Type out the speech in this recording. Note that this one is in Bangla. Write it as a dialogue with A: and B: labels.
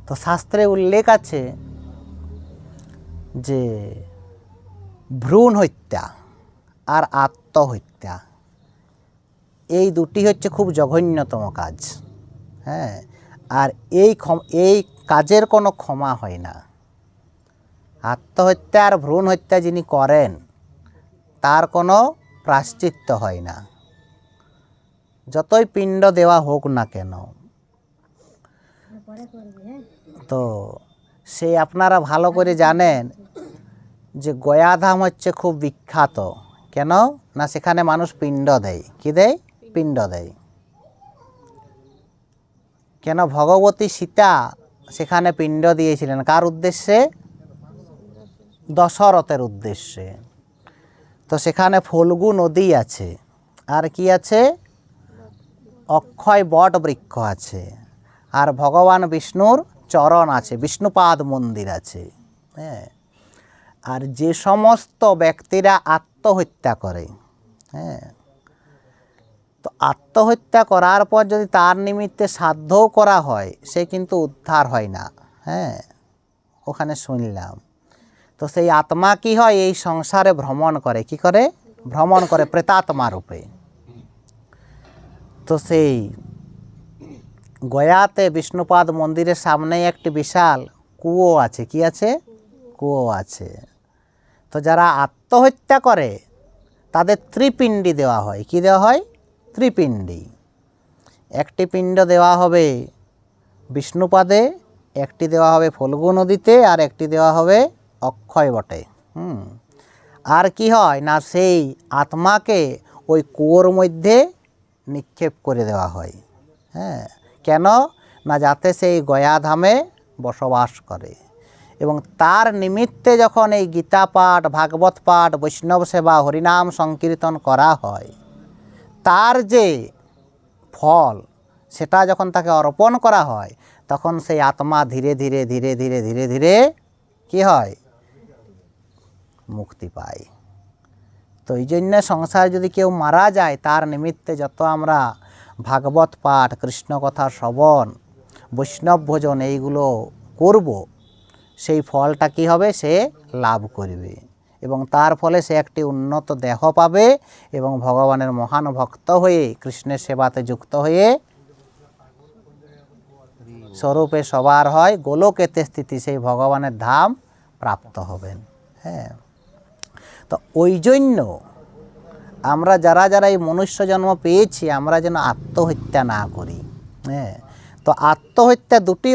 A: তো শাস্ত্রে উল্লেখ আছে যে ভ্রূণ হত্যা আর আত্মহত্যা এই দুটি হচ্ছে খুব জঘন্যতম কাজ। হ্যাঁ, আর এই কাজের কোনো ক্ষমা হয় না। আত্মহত্যা আর ভ্রূণ হত্যা যিনি করেন তার কোনো প্রায়শ্চিত্ত হয় না, যতই পিণ্ড দেওয়া হোক না কেন। তো সেই আপনারা ভালো করে জানেন যে গয়াধাম হচ্ছে খুব বিখ্যাত। কেন না সেখানে মানুষ পিণ্ড দেয়। কি দেয়? পিণ্ড দেয়। কেন ভগবতী সীতা সেখানে পিণ্ড দিয়েছিলেন? কার উদ্দেশ্যে? দশরথের উদ্দেশ্যে। তো সেখানে ফল্গু নদী আছে, আর কি আছে? অক্ষয় বট বৃক্ষ আছে, আর ভগবান বিষ্ণুর চরণ আছে, বিষ্ণুপাদ মন্দির আছে। হ্যাঁ, আর যে সমস্ত ব্যক্তিরা আত্মহত্যা করে, হ্যাঁ, তো আত্মহত্যা করার পর যদি তার নিমিত্তে সাধ্যও করা হয় সে কিন্তু উদ্ধার হয় না। হ্যাঁ, ওখানে শুনলাম। তো সেই আত্মা কি হয়? এই সংসারে ভ্রমণ করে। কি করে? ভ্রমণ করে প্রেতাত্মা রূপে। তো সেই গয়াতে বিষ্ণুপাদ মন্দিরের সামনে একটি বিশাল কুয়ো আছে। কি আছে? কুয়ো আছে। তো যারা আত্মহত্যা করে তাদের ত্রিপিণ্ডি দেওয়া হয়। কি দেওয়া হয়? ত্রিপিণ্ডি। একটি পিণ্ড দেওয়া হবে বিষ্ণুপাদে, একটি দেওয়া হবে ফল্গু নদীতে, আর একটি দেওয়া হবে অক্ষয় বটে। আর কি হয় না, সেই আত্মাকে ওই কুয়োর মধ্যে নিক্ষেপ করে দেওয়া হয়। হ্যাঁ, কেন না যাতে সেই গয়াধামে বসবাস করে। এবং তার নিমিত্তে যখন এই গীতা পাঠ, ভাগবত পাঠ, বৈষ্ণব সেবা, হরিনাম সংকীর্তন করা হয়, তার যে ফল সেটা যখন তাকে অর্পণ করা হয় তখন সেই আত্মা ধীরে ধীরে ধীরে ধীরে ধীরে ধীরে কি হয়? মুক্তি পায়। তো এই জন্য সংসারে যদি কেউ মারা যায় তার নিমিত্তে যত আমরা ভাগবত পাঠ, কৃষ্ণ কথা শ্রবণ, বৈষ্ণব ভোজন এইগুলো করব, সেই ফলটা কি হবে? সে লাভ করবে এবং তার ফলে সে একটি উন্নত দেহ পাবে এবং ভগবানের মহান ভক্ত হয়ে কৃষ্ণের সেবাতে যুক্ত হয়ে স্বরূপে সবার হয় গোলকেতে স্থিতি, সেই ভগবানের ধাম প্রাপ্ত হবেন। হ্যাঁ, তো ওই জন্য আমরা যারা যারা এই মনুষ্য জন্ম পেয়েছি আমরা যেন আত্মহত্যা না করি। হ্যাঁ, তো আত্মহত্যা দুটি